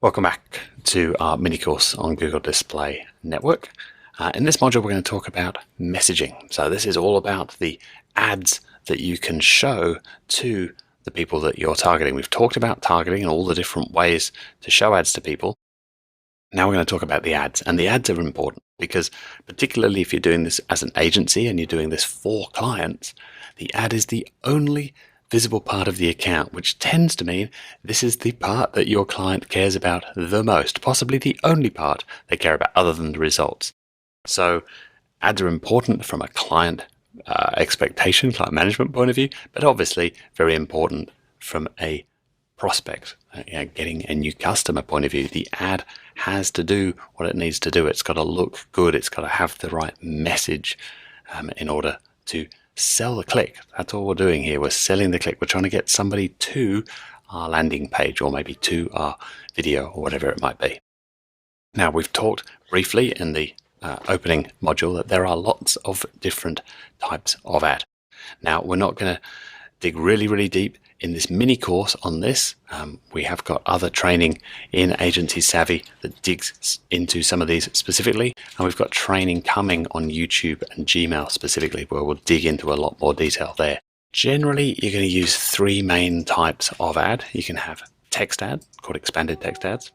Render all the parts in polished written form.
Welcome back to our mini course on Google Display Network. In this module, we're going to talk about messaging. So this is all about the ads that you can show to the people that you're targeting. We've talked about targeting and all the different ways to show ads to people. Now we're going to talk about the ads, and the ads are important because particularly if you're doing this as an agency and you're doing this for clients, the ad is the only visible part of the account, which tends to mean this is the part that your client cares about the most, possibly the only part they care about other than the results. So ads are important from a client expectation, client management point of view, but obviously very important from a prospect, getting a new customer point of view. The ad has to do what it needs to do. It's got to look good. It's got to have the right message in order to sell the click. That's all we're doing here. We're selling the click. We're trying to get somebody to our landing page or maybe to our video or whatever it might be. Now, we've talked briefly in the opening module that there are lots of different types of ad. Now, we're not going to dig really deep in this mini course on this. We have got other training in AgencySavvy that digs into some of these specifically, and we've got training coming on YouTube and Gmail specifically where we'll dig into a lot more detail there. Generally, you're going to use three main types of ad. You can have text ad, called expanded text ads,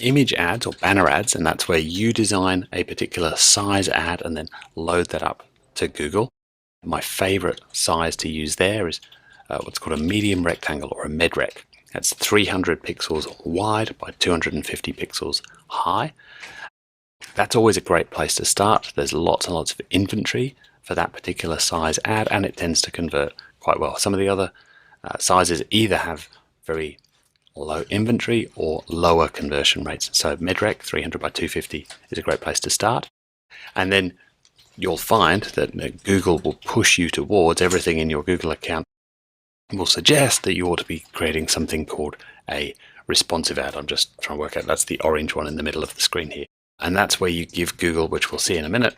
image ads or banner ads, and that's where you design a particular size ad and then load that up to Google. My favorite size to use there is what's called a medium rectangle or a medrec. That's 300 pixels wide by 250 pixels high. That's always a great place to start. There's lots and lots of inventory for that particular size ad, and it tends to convert quite well. Some of the other sizes either have very low inventory or lower conversion rates. So medrec 300 by 250 is a great place to start. And then you'll find that Google will push you towards everything in your Google account will suggest that you ought to be creating something called a responsive ad. I'm just trying to work out, that's the orange one in the middle of the screen here. And that's where you give Google, which we'll see in a minute,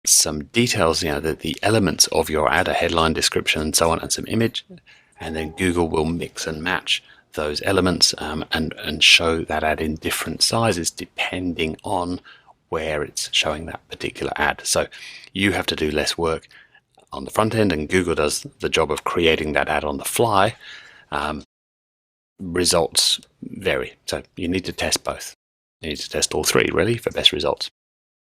some details, the elements of your ad, a headline, description, and so on, and some image. And then Google will mix and match those elements and show that ad in different sizes depending on where it's showing that particular ad. So you have to do less work on the front end, and Google does the job of creating that ad on the fly. Results vary, so you need to test both. You need to test all three, really, for best results.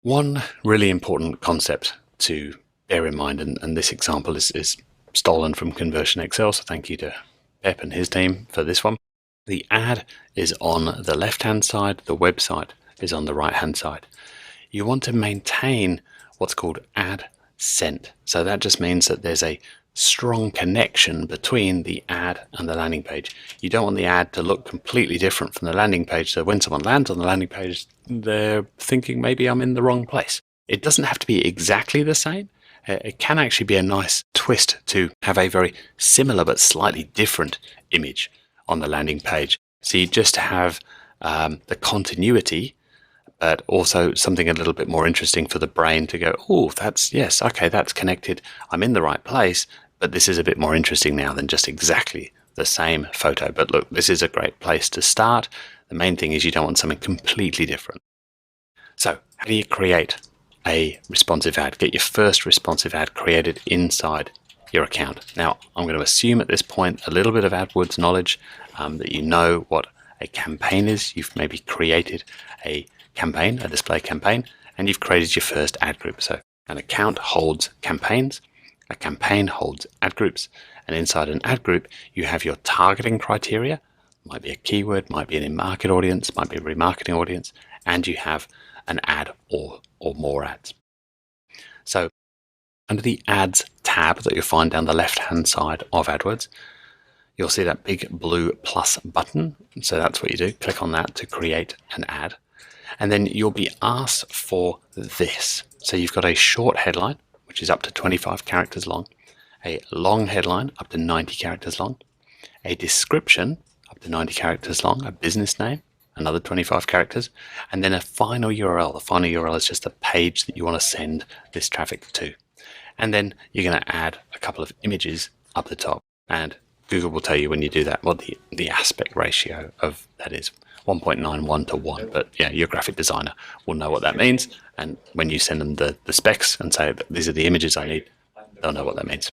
One really important concept to bear in mind, and this example is stolen from Conversion Excel, so thank you to Pep and his team for this one. The ad is on the left-hand side, the website is on the right-hand side. You want to maintain what's called ad sent. So that just means that there's a strong connection between the ad and the landing page. You don't want the ad to look completely different from the landing page, so when someone lands on the landing page, they're thinking maybe I'm in the wrong place. It doesn't have to be exactly the same. It can actually be a nice twist to have a very similar but slightly different image on the landing page. So you just have the continuity, but also something a little bit more interesting for the brain to go, oh, yes, okay, that's connected. I'm in the right place, but this is a bit more interesting now than just exactly the same photo. But look, this is a great place to start. The main thing is you don't want something completely different. So how do you create a responsive ad? Get your first responsive ad created inside your account. Now, I'm going to assume at this point a little bit of AdWords knowledge, that you know what a campaign is. You've maybe created a campaign, a display campaign, and you've created your first ad group. So an account holds campaigns, a campaign holds ad groups, and inside an ad group you have your targeting criteria. Might be a keyword, might be an in-market audience, might be a remarketing audience, and you have an ad or more ads. So under the ads tab that you'll find down the left hand side of AdWords, you'll see that big blue plus button. So that's what you do, click on that to create an ad. And then you'll be asked for this. So you've got a short headline, which is up to 25 characters long, a long headline up to 90 characters long, a description up to 90 characters long, a business name, another 25 characters, and then a final URL. The final URL is just the page that you want to send this traffic to. And then you're going to add a couple of images up the top. And Google will tell you when you do that what the aspect ratio of that is. 1.91 to 1, but yeah, your graphic designer will know what that means, and when you send them the specs and say that these are the images I need, they'll know what that means.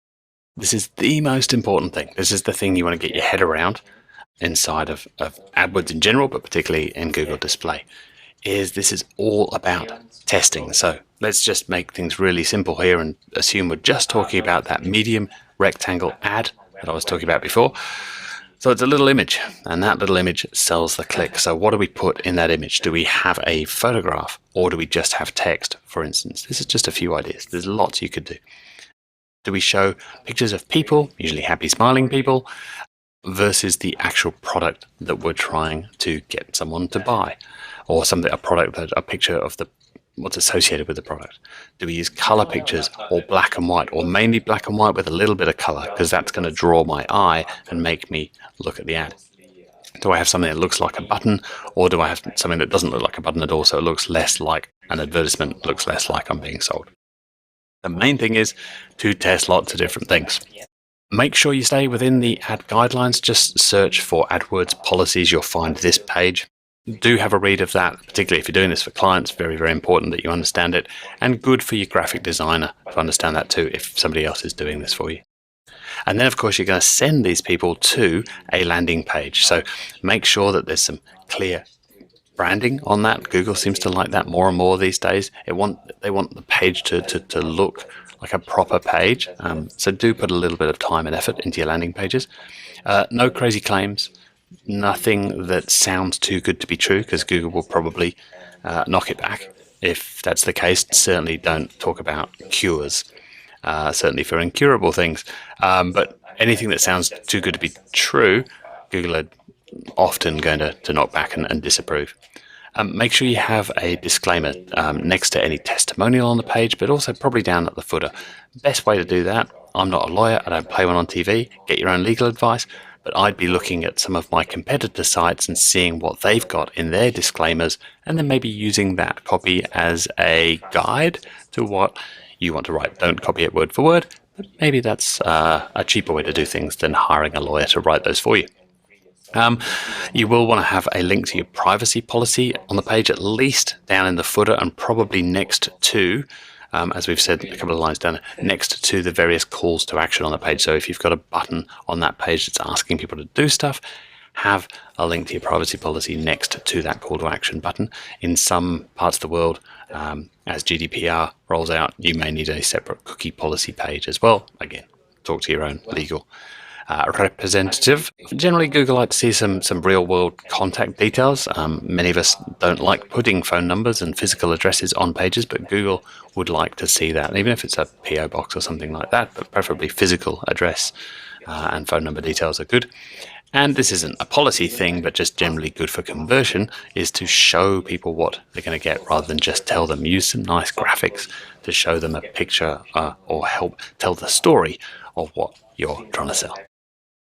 This is the most important thing. This is the thing you want to get your head around inside of AdWords in general, but particularly in Google Display, is this is all about testing. So let's just make things really simple here and assume we're just talking about that medium rectangle ad that I was talking about before. So it's a little image, and that little image sells the click. So what do we put in that image? Do we have a photograph, or do we just have text, for instance? This is just a few ideas. There's lots you could do. Do we show pictures of people, usually happy, smiling people, versus the actual product that we're trying to get someone to buy, or a picture of what's associated with the product? Do we use color pictures or black and white, or mainly black and white with a little bit of color, because that's going to draw my eye and make me look at the ad? Do I have something that looks like a button, or do I have something that doesn't look like a button at all, so it looks less like an advertisement, looks less like I'm being sold? The main thing is to test lots of different things. Make sure you stay within the ad guidelines. Just search for AdWords policies. You'll find this page. Do have a read of that, particularly if you're doing this for clients. Very, very important that you understand it, and good for your graphic designer to understand that too if somebody else is doing this for you. And then, of course, you're going to send these people to a landing page. So make sure that there's some clear branding on that. Google seems to like that more and more these days. They want the page to look like a proper page. So do put a little bit of time and effort into your landing pages. No crazy claims. Nothing that sounds too good to be true, because Google will probably knock it back. If that's the case, certainly don't talk about cures, certainly for incurable things. But anything that sounds too good to be true, Google are often going to knock back and disapprove. Make sure you have a disclaimer next to any testimonial on the page, but also probably down at the footer. Best way to do that, I'm not a lawyer, I don't play one on TV, get your own legal advice, but I'd be looking at some of my competitor sites and seeing what they've got in their disclaimers, and then maybe using that copy as a guide to what you want to write. Don't copy it word for word, but maybe that's a cheaper way to do things than hiring a lawyer to write those for you. You will want to have a link to your privacy policy on the page, at least down in the footer, and probably next to, as we've said a couple of lines down, next to the various calls to action on the page. So if you've got a button on that page that's asking people to do stuff, have a link to your privacy policy next to that call to action button. In some parts of the world, as GDPR rolls out, you may need a separate cookie policy page as well. Again, talk to your own legal representative. Generally, Google like to see some real world contact details. Many of us don't like putting phone numbers and physical addresses on pages, but Google would like to see that, even if it's a PO box or something like that, but preferably physical address and phone number details are good. And this isn't a policy thing, but just generally good for conversion, is to show people what they're going to get rather than just tell them. Use some nice graphics to show them a picture or help tell the story of what you're trying to sell.